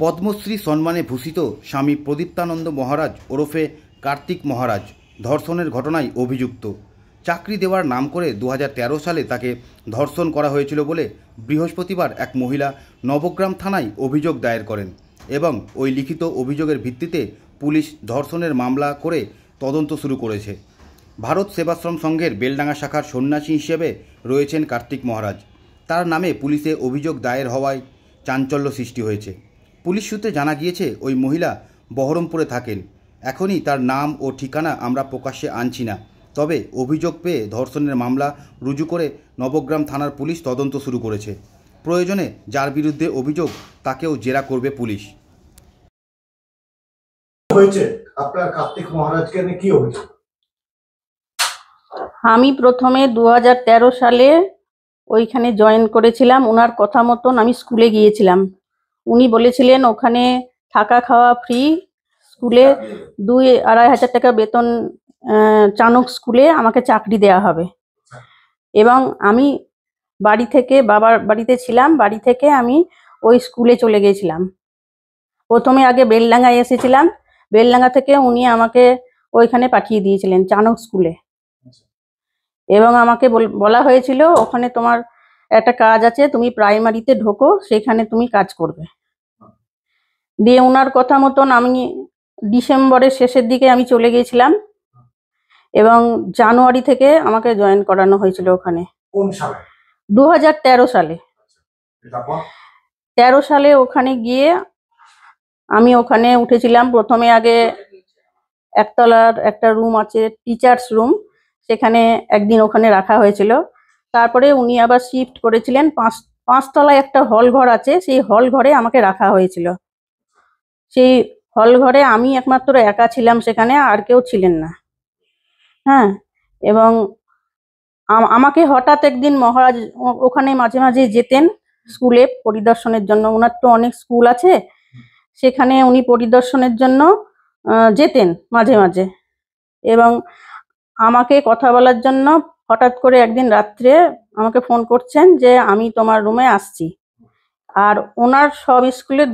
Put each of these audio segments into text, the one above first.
পদ্মশ্রী সম্মানে ভূষিত স্বামী প্রদীপ্তানন্দ মহারাজ ওরফে কার্তিক মহারাজ ধর্ষণের ঘটনায় অভিযুক্ত। চাকরি দেওয়ার নাম করে 2013 সালে তাকে ধর্ষণ করা হয়েছিল বলে বৃহস্পতিবার এক মহিলা নবগ্রাম থানায় অভিযোগ দায়ের করেন এবং ওই লিখিত অভিযোগের ভিত্তিতে পুলিশ ধর্ষণের মামলা করে তদন্ত শুরু করেছে। ভারত সেবাশ্রম সংঘের বেলডাঙ্গা শাখার সন্ন্যাসী হিসেবে রয়েছেন কার্তিক মহারাজ। তার নামে পুলিশে অভিযোগ দায়ের হওয়ায় চাঞ্চল্য সৃষ্টি হয়েছে। পুলিশ সূত্রে জানা গিয়েছে ওই মহিলা বহরমপুরে থাকেন। এখনই তার নাম ও ঠিকানা আমরা প্রকাশ্যে আনছি না, তবে অভিযোগ পেয়ে ধর্ষণের মামলা রুজু করে নবগ্রাম থানার পুলিশ তদন্ত শুরু করেছে। প্রয়োজনে যার বিরুদ্ধে অভিযোগ তাকেও জেরা করবে পুলিশ। আপনার কার্তিক মহারাজকে নিয়ে কি অভিযোগ? আমি প্রথমে 2013 সালে ওইখানে জয়েন করেছিলাম। ওনার কথা মতন আমি স্কুলে গিয়েছিলাম। উনি বলেছিলেন ওখানে থাকা খাওয়া ফ্রি, স্কুলে 2-2.5 হাজার টাকা বেতন, চাণক স্কুলে আমাকে চাকরি দেওয়া হবে। এবং আমি বাড়ি থেকে, বাবার বাড়িতে ছিলাম, বাড়ি থেকে আমি ওই স্কুলে চলে গিয়েছিলাম। প্রথমে আগে বেলডাঙ্গায় এসেছিলাম, বেলডাঙ্গা থেকে উনি আমাকে ওইখানে পাঠিয়ে দিয়েছিলেন চাণক স্কুলে। এবং আমাকে বলা হয়েছিল ওখানে তোমার একটা কাজ আছে, তুমি প্রাইমারিতে ঢোকো, সেখানে তুমি কাজ করবে। দিয়ে ওনার কথা মতন আমি ডিসেম্বরের শেষের দিকে আমি চলে গিয়েছিলাম এবং জানুয়ারি থেকে আমাকে জয়েন করানো হয়েছিল ওখানে। কোন সালে? 2013 সালে। 13 সালে ওখানে গিয়ে আমি ওখানে উঠেছিলাম। প্রথমে আগে একতলার একটা রুম আছে, টিচার্স রুম, সেখানে একদিন ওখানে রাখা হয়েছিল। তারপরে উনি আবার শিফট করেছিলেন, 5 তলায় একটা হল ঘর আছে, সেই হল ঘরে আমাকে রাখা হয়েছিল। সেই হল ঘরে আমি একমাত্র একা ছিলাম, সেখানে আর কেউ ছিলেন না। হ্যাঁ, এবং আমাকে হঠাৎ একদিন মহারাজ ওখানে মাঝে মাঝে যেতেন স্কুলে পরিদর্শনের জন্য। ওনার তো অনেক স্কুল আছে, সেখানে উনি পরিদর্শনের জন্য যেতেন মাঝে মাঝে। এবং আমাকে কথা বলার জন্য হঠাৎ করে একদিন রাত্রে আমাকে ফোন করছেন যে আমি তোমার রুমে আসছি। আর ওনার সব স্কুলের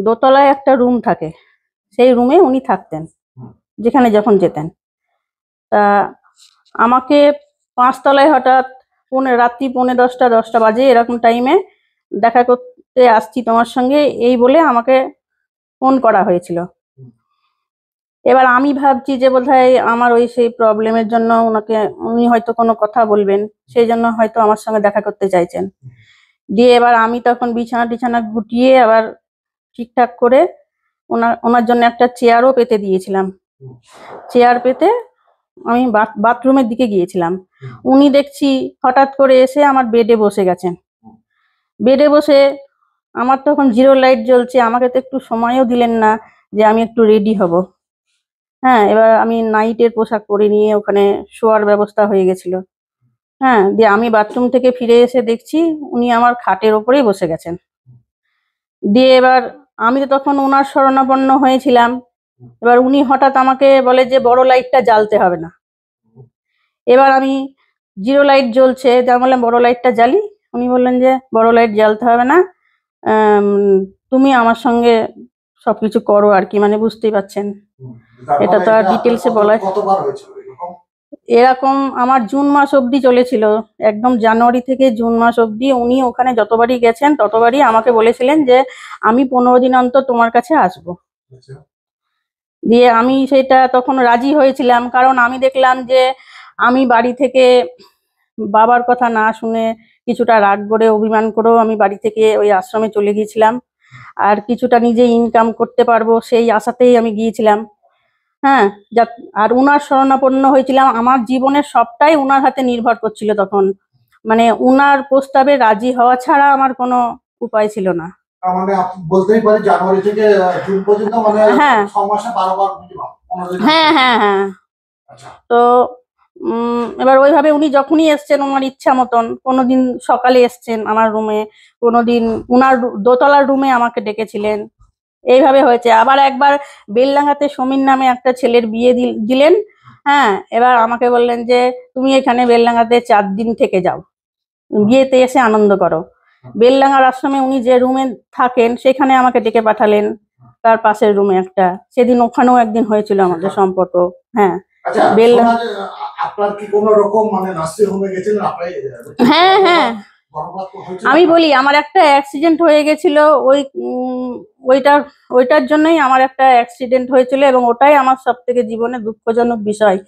দোতলায় একটা রুম থাকে, সেই রুমে উনি থাকতেন যেখানে যখন যেতেন। তা আমাকে 5 তলায় হঠাৎ রাত্রি 10:45 বাজে এরকম টাইমে দেখা করতে আসছি তোমার সঙ্গে, এই বলে আমাকে ফোন করা হয়েছিল। এবার আমি ভাবছি যে বোধহয় আমার ওই সেই প্রবলেমের জন্য উনি হয়তো কোনো কথা বলবেন, সেই জন্য হয়তো আমার সঙ্গে দেখা করতে চাইছেন। দিয়ে এবার আমি তখন বিছানা গুটিয়ে আবার ঠিকঠাক করে ওনার জন্য একটা চেয়ারও পেতে দিয়েছিলাম। চেয়ার পেতে আমি বাথরুমের দিকে গিয়েছিলাম। উনি দেখছি হঠাৎ করে এসে আমার বেডে বসে গেছেন। বেডে বসে আমার তখন জিরো লাইট জ্বলছে, আমাকে তো একটু সময়ও দিলেন না যে আমি একটু রেডি হব। হ্যাঁ, এবার আমি নাইটের পোশাক পরে নিয়ে ওখানে শোয়ার ব্যবস্থা হয়ে গেছিল। হ্যাঁ, দিয়ে আমি বাথরুম থেকে ফিরে এসে দেখছি উনি আমার খাটের ওপরেই বসে গেছেন। দিয়ে এবার আমি তো তখন ওনার শরণাপন্ন হয়েছিলাম। এবার উনি হঠাৎ আমাকে বলে যে বড় লাইটটা জ্বালতে হবে না। এবার আমি জিরো লাইট জ্বলছে, যা বললাম বড় লাইটটা জ্বালি। উনি বললেন যে বড় লাইট জ্বালতে হবে না, তুমি আমার সঙ্গে সবকিছু করো আর কি, মানে বুঝতেই পারছেন। এটা তো আর ডিটেলসে বলা, এরকম আমার জুন মাস অবধি চলেছিল, একদম জানুয়ারি থেকে জুন মাস অবধি। উনি ওখানে যতবারই গেছেন ততবারই আমাকে বলেছিলেন যে আমি 15 দিন অন্তর তোমার কাছে আসবো। দিয়ে আমি সেটা তখন রাজি হয়েছিলাম, কারণ আমি দেখলাম যে আমি বাড়ি থেকে বাবার কথা না শুনে কিছুটা রাগ করে অভিমান করেও আমি বাড়ি থেকে ওই আশ্রমে চলে গিয়েছিলাম। আর কিছুটা নিজে ইনকাম করতে পারবো সেই আশাতেই আমি গিয়েছিলাম। হ্যাঁ, আর উনার শরণাপন্ন হয়েছিলাম। আমার জীবনের সবটাই উনার হাতে নির্ভর করছিল তখন, মানে উনার প্রস্তাবে রাজি হওয়া ছাড়া আমার কোনো উপায় ছিল না। মানে বলতেই পারি জানুয়ারি থেকে জুন পর্যন্ত, মানে 6 মাসে 12 বার। হ্যাঁ। তো এবার ওইভাবে উনি যখনই এসছেন ওনার ইচ্ছা মতন, কোনোদিন সকালে এসছেন আমার রুমে, কোনোদিন উনার দোতলার রুমে আমাকে ডেকেছিলেন, এইভাবে হয়েছে। আবার একবার বেলডাঙ্গাতে সমীর নামে একটা ছেলের বিয়ে দিলেন। হ্যাঁ, এবার আমাকে বললেন যে তুমি এখানে বেলডাঙ্গাতে 4 দিন থেকে যাও, বিয়েতে এসে আনন্দ করো। বেলডাঙ্গার আশ্রমে উনি যে রুমে থাকেন সেখানে আমাকে ডেকে পাঠালেন, তার পাশের রুমে একটা। সেদিন ওখানেও একদিন হয়েছিল আমাদের সম্পর্ক। হ্যাঁ, আচ্ছা, বেলডাঙ্গা। শোনা যায়, আপনার কি কোনো রকম মানে নার্সিং হোমে গেছিলেন আপনি? হ্যাঁ হ্যাঁ, গর্ভপাত হয়েছিল? আমি বলি আমার একটা অ্যাক্সিডেন্ট হয়ে গেছিল, ওইটার জন্যই আমার একটা অ্যাক্সিডেন্ট হয়েছিল, এবং ওটাই আমার সব থেকে জীবনে দুঃখজনক বিষয়।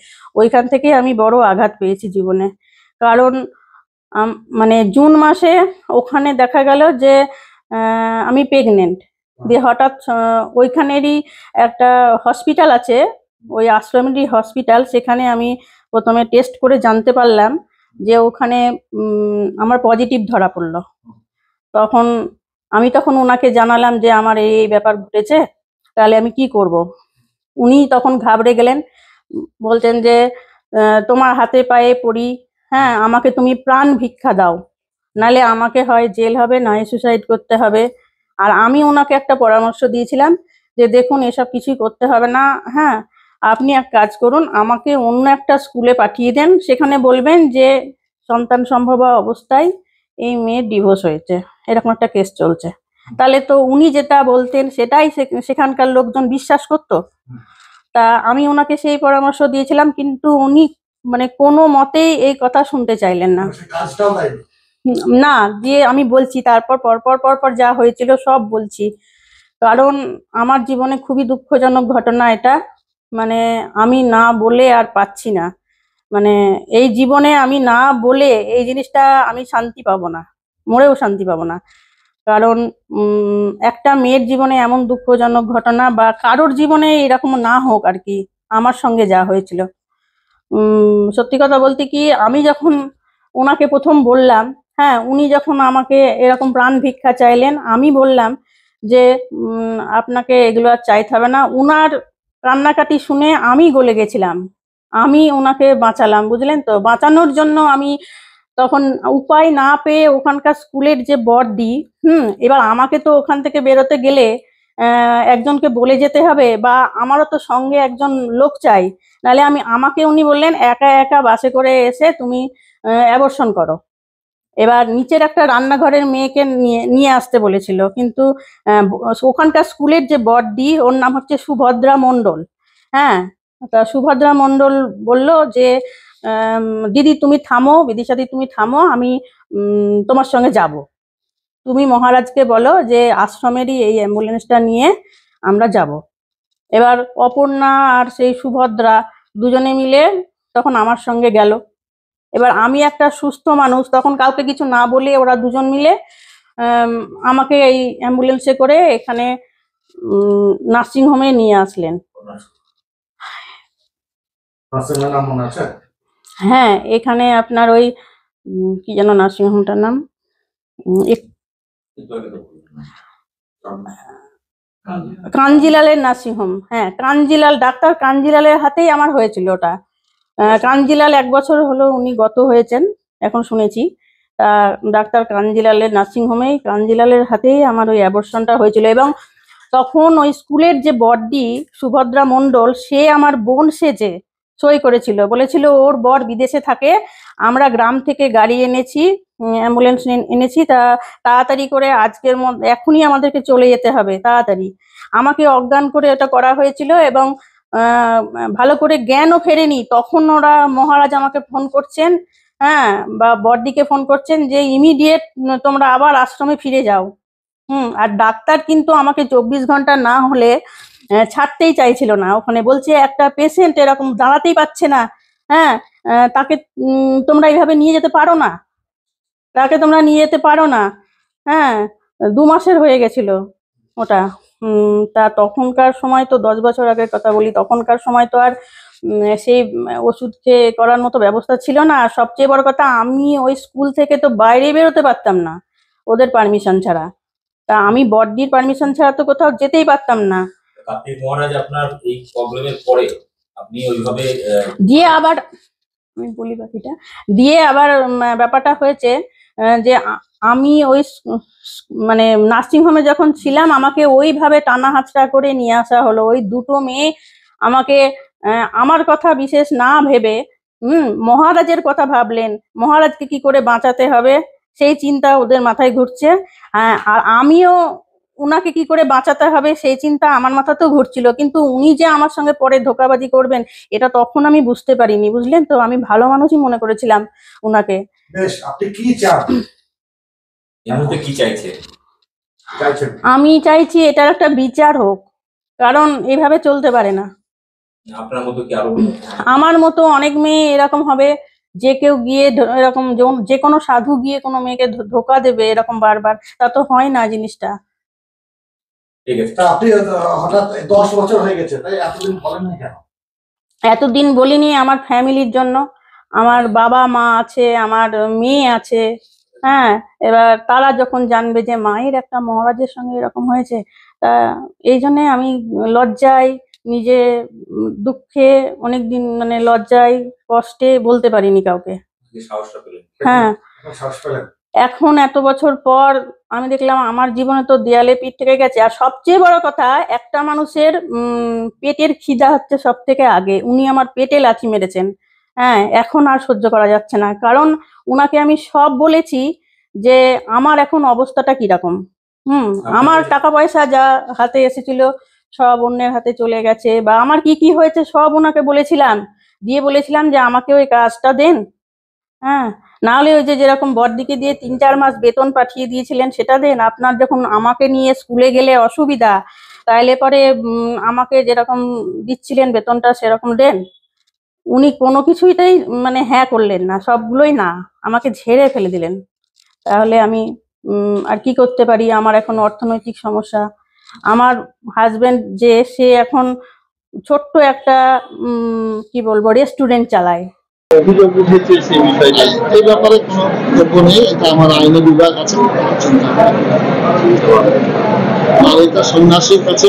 ওইখান থেকেই আমি বড় আঘাত পেয়েছি জীবনে। কারণ মানে জুন মাসে ওখানে দেখা গেল যে আমি প্রেগনেন্ট। দিয়ে হঠাৎ ওইখানেরই একটা হসপিটাল আছে, ওই আশ্রমেরই হসপিটাল, সেখানে আমি প্রথমে টেস্ট করে জানতে পারলাম যে ওখানে আমার পজিটিভ ধরা পড়লো। তখন ওনাকে জানালাম যে আমার এই ব্যাপার ঘটেছে, তাহলে আমি কি করব। উনি তখন ঘাবড়ে গেলেন, বলছেন যে তোমার হাতে পায়ে পড়ি, হ্যাঁ, আমাকে তুমি প্রাণ ভিক্ষা দাও, নালে আমাকে হয় জেল হবে, নয় সুসাইড করতে হবে। আর আমি ওনাকে একটা পরামর্শ দিয়েছিলাম যে দেখুন এসব কিছুই করতে হবে না, হ্যাঁ, আপনি এক কাজ করুন, আমাকে অন্য একটা স্কুলে পাঠিয়ে দেন, সেখানে বলবেন যে সন্তান সম্ভবা অবস্থায় এই মেয়ের ডিভোর্স হয়েছে, এরকম একটা কেস চলছে। তাহলে তো উনি যেটা বলতেন সেটাই সেখানকার লোকজন বিশ্বাস করতো। তা আমি ওনাকে সেই পরামর্শ দিয়েছিলাম, কিন্তু উনি মানে কোনো মতেই এই কথা শুনতে চাইলেন না। না, দিয়ে আমি বলছি তারপর পরপর যা হয়েছিল সব বলছি। কারণ আমার জীবনে খুবই দুঃখজনক ঘটনা এটা, মানে আমি না বলে আর পাচ্ছি না। মানে এই জীবনে আমি না বলে এই জিনিসটা আমি শান্তি পাবো না, মরেও শান্তি পাবো না। কারণ একটা মেয়ের জীবনে এমন দুঃখজনক ঘটনা, বা কারোর জীবনে এরকম না হোক আর কি, আমার সঙ্গে যা হয়েছিল। সত্যি কথা বলতে কি, আমি যখন ওনাকে প্রথম বললাম, হ্যাঁ, উনি যখন আমাকে এরকম প্রাণ ভিক্ষা চাইলেন, আমি বললাম যে আপনাকে এগুলো আর চাইতে হবে না। উনার কান্নাকাটি শুনে আমি গলে গেছিলাম, আমি ওনাকে বাঁচালাম, বুঝলেন তো। বাঁচানোর জন্য আমি তখন উপায় না পেয়ে ওখানকার স্কুলের যে বড়দি, এবার আমাকে তো ওখান থেকে বেরোতে গেলে একজনকে বলে যেতে হবে, বা আমারও তো সঙ্গে একজন লোক চাই, নাহলে আমাকে উনি বললেন একা একা বাসে করে এসে তুমি অ্যাবর্শন করো। এবার নিচের একটা রান্নাঘরের মেয়েকে নিয়ে আসতে বলেছিল, কিন্তু ওখানকার স্কুলের যে বড়দি, ওর নাম হচ্ছে সুভদ্রা মণ্ডল। হ্যাঁ, তা সুভদ্রা মণ্ডল বলল যে দিদি তুমি থামো, বিদিশাদি তুমি থামো, আমি তোমার সঙ্গে যাব। তুমি মহারাজকে বলো যে আশ্রমেরই এই অ্যাম্বুলেন্সটা নিয়ে আমরা যাব। এবার অপর্ণা আর সেই সুভদ্রা দুজনে মিলে তখন আমার সঙ্গে গেল। এবার আমি একটা সুস্থ মানুষ, তখন কাউকে কিছু না বলে ওরা দুজন মিলে আমাকে এই অ্যাম্বুলেন্সে করে এখানে নার্সিংহোমে নিয়ে আসলেন। হ্যাঁ, এখানে আপনার ওই কি যেন নার্সিংহোমটার নাম, কাঞ্জিলালের নার্সিংহোম। হ্যাঁ, কাঞ্জিলাল, ডাক্তার কাঞ্জিলালের হাতেই আমার হয়েছিল ওটা। কাঞ্জিলাল 1 বছর হলো উনি গত হয়েছেন এখন শুনেছি। তা ডাক্তার কাঞ্জিলালের নার্সিংহোমেই, কাঞ্জিলালের হাতেই আমার ওই অ্যাবর্শনটা হয়েছিল। এবং তখন ওই স্কুলের যে বড়দি সুভদ্রা মণ্ডল, সে আমার বোন সেজে সই করেছিল, বলেছিল ওর বর বিদেশে থাকে, আমরা গ্রাম থেকে গাড়ি এনেছি, অ্যাম্বুলেন্স এনেছি, তা তাড়াতাড়ি করে আজকের মধ্যে এখনই আমাদেরকে চলে যেতে হবে তাড়াতাড়ি। আমাকে অজ্ঞান করে ওটা করা হয়েছিল, এবং ভালো করে জ্ঞানও ফেরেনি তখন ওরা। মহারাজ আমাকে ফোন করছেন, হ্যাঁ, বা বড়দিকে ফোন করছেন যে ইমিডিয়েট তোমরা আবার আশ্রমে ফিরে যাও। আর ডাক্তার কিন্তু আমাকে 24 ঘন্টা না হলে ছাড়তেই চাইছিল না। ওখানে বলছে একটা পেশেন্ট এরকম দাঁড়াতেই পারছে না, হ্যাঁ, তাকে তোমরা এইভাবে নিয়ে যেতে পারো না, তাকে তোমরা নিয়ে যেতে পারো না। হ্যাঁ, 2 মাসের হয়ে গেছিল ওটা। তা তখনকার সময় তো 10 বছর আগের কথা বলি, তখনকার সময় তো আর সেই ওষুধ খেয়ে করার মতো ব্যবস্থা ছিল না। আর সবচেয়ে বড় কথা, আমি ওই স্কুল থেকে তো বাইরে বেরোতে পারতাম না ওদের পারমিশন ছাড়া। তা আমি বড়দির পারমিশন ছাড়া তো কোথাও যেতেই পারতাম না। আপনি মহারাজ আপনার এই প্রবলেমের পরে আপনি ওইভাবে দিয়ে আবার আমি বলি বাকিটা, দিয়ে আবার ব্যাপারটা হয়েছে যে আমি ওই মানে নার্সিংহোমে যখন ছিলাম আমাকে ওইভাবে টানা হাতড়া করে নিয়ে আসা হলো। ওই দুটো মেয়ে আমাকে আমার কথা বিশেষ না ভেবে মহারাজের কথা ভাবলেন, মহারাজকে কি করে বাঁচাতে হবে, সেই চিন্তা ওদের মাথায় ঘুরছে। আর আমিও উনাকে কি করে বাঁচাতে হবে সেই চিন্তা আমার মাথাতেও ঘুরছিল, কিন্তু উনি যে আমার সঙ্গে পরে ধোঁকাবাজি করবেন এটা তখন আমি বুঝতে পারিনি, বুঝলেন তো। আমি ভালো মানুষই মনে করেছিলাম উনাকে। বেশ, আপনি কি চান? কি চাইছেন? আমি চাইছি এটার একটা বিচার হোক, কারণ এভাবে চলতে পারে না। আপনার মতো কি আরো? আমার মতো অনেক মেয়ে এরকম হবে, যে কেউ গিয়ে এরকম যে কোনো সাধু গিয়ে কোনো মেয়েকে ধোকা দেবে এরকম বারবার, তা তো হয় না জিনিসটা। ঠিক আছে, আপনি হঠাৎ 10 বছর হয়ে গেছে, তাই এতদিন বলেননি কেন? এতদিন বলিনি আমার ফ্যামিলির জন্য। আমার বাবা মা আছে, আমার মেয়ে আছে, হ্যাঁ। এবার তারা যখন জানবে যে মায়ের একটা মহারাজের সঙ্গে এরকম হয়েছে, তা এই জন্যে আমি লজ্জায়, নিজে দুঃখে অনেকদিন মানে লজ্জায় কষ্টে বলতে পারিনি কাউকে। সাহসটা পেলেন? হ্যাঁ, সাহস পেলেন। এখন এত বছর পর আমি দেখলাম আমার জীবনে তো দেয়ালে পিঠ থেকে গেছে। আর সবচেয়ে বড় কথা, একটা মানুষের পেটের খিদা হচ্ছে সব থেকে আগে। উনি আমার পেটে লাথি মেরেছেন, হ্যাঁ। এখন আর সহ্য করা যাচ্ছে না, কারণ উনাকে আমি সব বলেছি যে আমার এখন অবস্থাটা কিরকম। আমার টাকা পয়সা যা হাতে এসেছিল সব অন্যের হাতে চলে গেছে, বা আমার কি কি হয়েছে সব ওনাকে বলেছিলাম, দিয়ে বলেছিলাম যে আমাকে ওই কাজটা দেন, হ্যাঁ। নাহলে ওই যে যেরকম বড়দিকে দিয়ে 3-4 মাস বেতন পাঠিয়ে দিয়েছিলেন সেটা দেন। আপনার যখন আমাকে নিয়ে স্কুলে গেলে অসুবিধা, তাইলে পরে আমাকে যেরকম দিচ্ছিলেন বেতনটা সেরকম দেন। উনি কোনো কিছুইটাই মানে হ্যাঁ করলেন না, সবগুলোই না, আমাকে ঝেড়ে ফেলে দিলেন। তাহলে আমি আর কি করতে পারি? আমার এখন অর্থনৈতিক সমস্যা। আমার হাজবেন্ড যে সে এখন ছোট্ট একটা কি বলবো রেস্টুরেন্ট চালায়। অভিযোগ উঠেছে সেই বিষয়টা, এই ব্যাপারে কোনো বক্তব্য নেই। এটা আমার আইনি বিভাগ আছে, আর এটা সন্ন্যাসীর কাছে।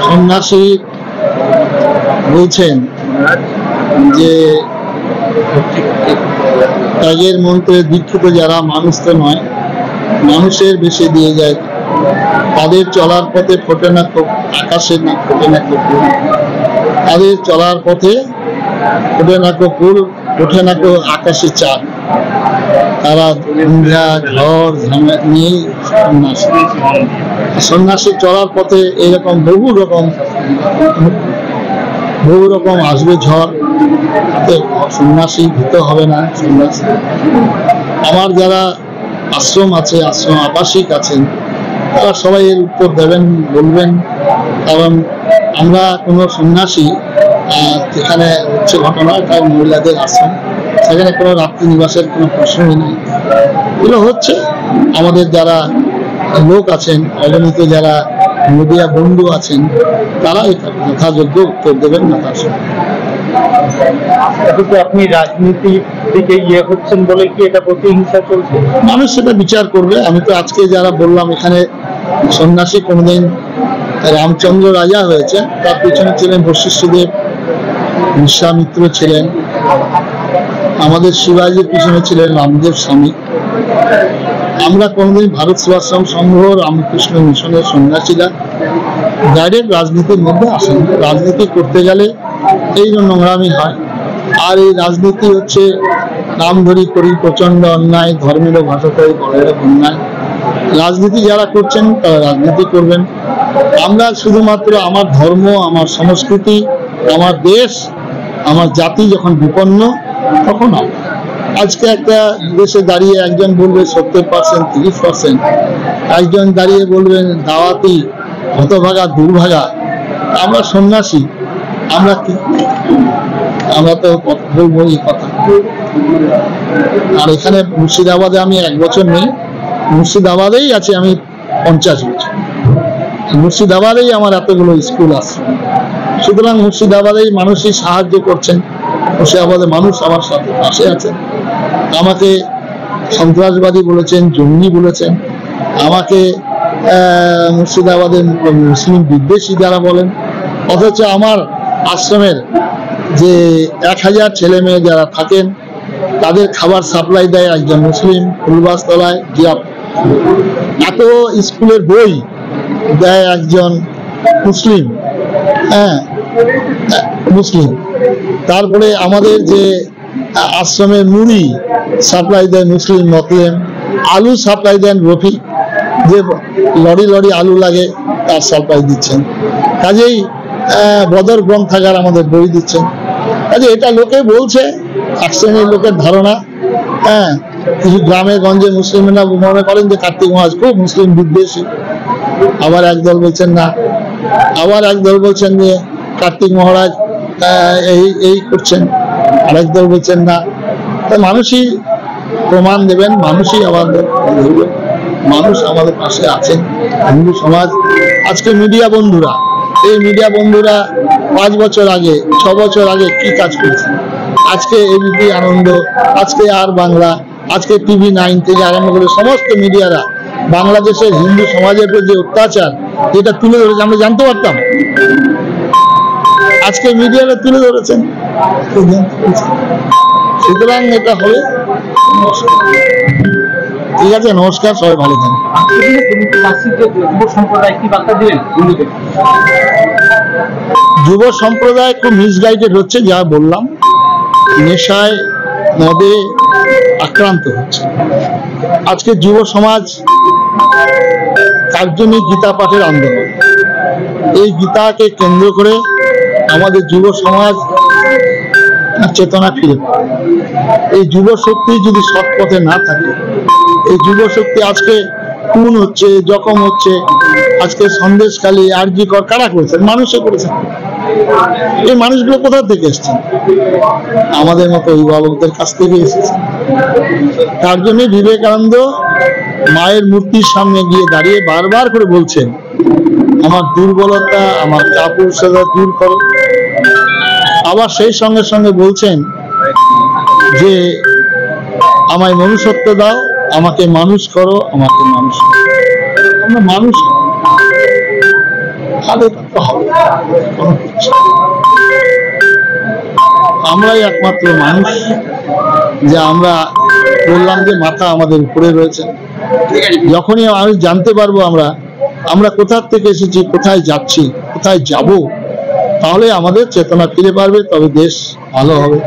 সন্ন্যাসী বলছেন যে ত্যাগের মন্ত্রে দীক্ষিত যারা মানুষ তো নয়, মানুষের বেশি দিয়ে যায়, তাদের চলার পথে ফোটে না আকাশের না ফোটে না কপুর, তাদের চলার পথে ফোটে না কপুর, ওঠে না আকাশে চাঁদ, তারা ঝড় ঝামেলা নিয়েই সন্ন্যাসী। সন্ন্যাসী চলার পথে এরকম বহু রকম আসবে ঝড়, সন্ন্যাসী ভীত হবে না। সন্ন্যাসী আমার যারা আশ্রম আছে, আশ্রম আবাসিক আছেন, তারা সবাই এর উত্তর দেবেন, বলবেন। কারণ আমরা কোনো সন্ন্যাসী যেখানে হচ্ছে ঘটনা, তার মহিলাদের আশ্রম, সেখানে কোনো রাত্রি নিবাসের কোনো প্রশ্নই নেই। এগুলো হচ্ছে আমাদের যারা লোক আছেন, অগণিত যারা মিডিয়া বন্ধু আছেন, তারা এটা যথাযোগ্য উত্তর দেবেন না। তার সঙ্গে আপনি রাজনীতির দিকে হচ্ছেন বলে কি এটা প্রতিহিংসা চলছে? মানুষ সেটা বিচার করবে। আমি তো আজকে যারা বললাম, এখানে সন্ন্যাসী কোনদিন রামচন্দ্র রাজা হয়েছে, তার পিছনে ছিলেন বশিষ্ঠদেব, বিশ্বামিত্র ছিলেন, আমাদের শিবাজির পিছনে ছিলেন রামদেব স্বামী। আমরা কোনদিন ভারত সেবাশ্রম সংঘ, রামকৃষ্ণ মিশনের সন্ন্যাসীরা ডাইরেক্ট রাজনীতির মধ্যে আসেন। রাজনীতি করতে গেলে এই নোংরামি হয়। আর এই রাজনীতি হচ্ছে নাম ধরি করি প্রচন্ড অন্যায়, ধর্মেরও ভাষাতেই বড়ের অন্যায়। রাজনীতি যারা করছেন তারা রাজনীতি করবেন। আমরা শুধুমাত্র আমার ধর্ম, আমার সংস্কৃতি, আমার দেশ, আমার জাতি যখন বিপন্ন, তখন আজকে একটা দেশে দাঁড়িয়ে একজন বলবে 70%, 30%, একজন দাঁড়িয়ে বলবেন দাওয়াতি, হতভাগা, দুর্ভাগা। আমরা সন্ন্যাসী, আমরা কি, আমরা তো বলবো এই কথা। আর এখানে মুর্শিদাবাদে আমি 1 বছর নেই, মুর্শিদাবাদেই আছি আমি 50 বছর। মুর্শিদাবাদেই আমার এতগুলো স্কুল আছে। সুতরাং মুর্শিদাবাদেই মানুষই সাহায্য করছেন, মুর্শিদাবাদের মানুষ আমার সাথে পাশে আছেন। আমাকে সন্ত্রাসবাদী বলেছেন, জঙ্গি বলেছেন, আমাকে মুর্শিদাবাদের মুসলিম বিদ্বেষী যারা বলেন। অথচ আমার আশ্রমের যে 1000 ছেলে মেয়ে যারা থাকেন, তাদের খাবার সাপ্লাই দেয় একজন মুসলিম, ফুলবাসতলায়। এত স্কুলের বই দেয় একজন মুসলিম, হ্যাঁ মুসলিম। তারপরে আমাদের যে আশ্রমে মুড়ি সাপ্লাই দেন মুসলিম মতলেম, আলু সাপ্লাই দেন রফিক, যে লরি লরি আলু লাগে তার সাপ্লাই দিচ্ছেন। কাজেই বদর গ্রন্থাগার আমাদের বই দিচ্ছেন। কাজে এটা লোকে বলছে, এক শ্রেণীর লোকের ধারণা। কিছু গ্রামে গঞ্জে মুসলিমরা মনে করেন যে কার্তিক মহারাজ খুব মুসলিম বিদ্বেষী, আবার একদল বলছেন না, আবার একদল বলছেন যে কার্তিক মহারাজ এই করছেন, আরেক দল বলছেন না। তা মানুষই প্রমাণ দেবেন, মানুষই আমাদের ধরবেন। মানুষ আমাদের পাশে আছেন, হিন্দু সমাজ। আজকে মিডিয়া বন্ধুরা, এই মিডিয়া বন্ধুরা 5 বছর আগে 6 বছর আগে কি কাজ করেছেন? আজকে এবিপি আনন্দ, আজকে আর বাংলা, আজকে TV9 থেকে আরম্ভ করে সমস্ত মিডিয়ারা বাংলাদেশের হিন্দু সমাজের উপর যে অত্যাচার এটা তুলে ধরেছে, আমরা জানতে পারতাম। আজকে মিডিয়ারা তুলে ধরেছেন, সুতরাং এটা হবে। ঠিক আছে, নমস্কার, সবাই ভালো থাকেন। যুব সম্প্রদায় খুব মিসগাইডেড হচ্ছে, যা বললাম, নেশায় মদে আক্রান্ত হচ্ছে। আজকে যুব সমাজ তার জন্যই গীতা পাঠের আন্দোলন। এই গীতাকে কেন্দ্র করে আমাদের যুব সমাজ চেতনা ফিরে পায়। এই যুব শক্তি যদি সৎ পথে না থাকে, এই যুব শক্তি আজকে খুন হচ্ছে, জখম হচ্ছে। আজকে সন্দেশখালী, RG কর কারা করেছেন? মানুষে করেছেন। এই মানুষগুলো কোথা থেকে এসেছেন? আমাদের মতো অভিভাবকদের কাছ থেকে এসেছে। তার জন্য বিবেকানন্দ মায়ের মূর্তির সামনে গিয়ে দাঁড়িয়ে বারবার করে বলছেন, আমার দুর্বলতা, আমার কাপুরুষতা দূর করো। আবার সেই সঙ্গে সঙ্গে বলছেন যে আমায় মনুষ্যত্ব দাও, আমাকে মানুষ করো, আমাকে মানুষ করো। আমরা মানুষ আমরাই একমাত্র মানুষ, যে আমরা বললাম যে মাথা আমাদের উপরে রয়েছে। যখনই আমি জানতে পারবো আমরা কোথা থেকে এসেছি, কোথায় যাচ্ছি, কোথায় যাব, তাহলে আমাদের চেতনা ফিরে পারবে, তবে দেশ ভালো হবে।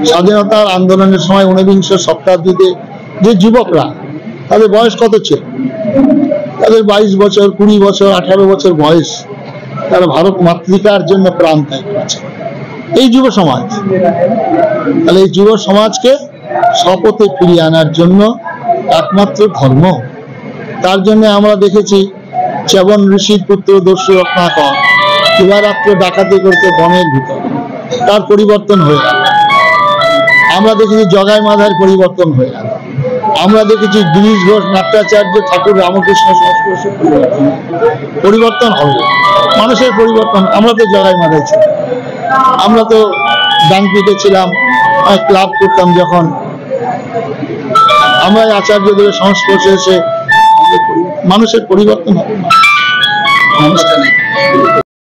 স্বাধীনতার আন্দোলনের সময় 19 শতাব্দীতে যে যুবকরা, তাদের বয়স কত ছিল? তাদের 22 বছর, 20 বছর, 18 বছর বয়স। তারা ভারত মাতৃকার জন্য প্রাণ ত্যাগ করেছে। এই যুব সমাজ, তাহলে এই যুব সমাজকে শপথে ফিরিয়ে আনার জন্য একমাত্র ধর্ম। তার জন্য আমরা দেখেছি চ্যবন ঋষির পুত্র দস্যু রত্নাকর দিবারাত্র ডাকাতি করতে বনের ভিতর, তার পরিবর্তন হয়ে গেল। আমরা দেখেছি জগাই মাধার পরিবর্তন হয়ে গেল। আমরা দেখেছি গিরিশ ঘোষ নাট্যাচার্য ঠাকুর রামকৃষ্ণ সংস্পর্শে পরিবর্তন হবে। মানুষের পরিবর্তন। আমরা তো জগাই মাধায় ছিলাম, আমরা তো ডানপিটে ছিলাম, ক্লাব করতাম। যখন আমরা আচার্যদের সংস্পর্শে এসে মানুষের পরিবর্তন হবে।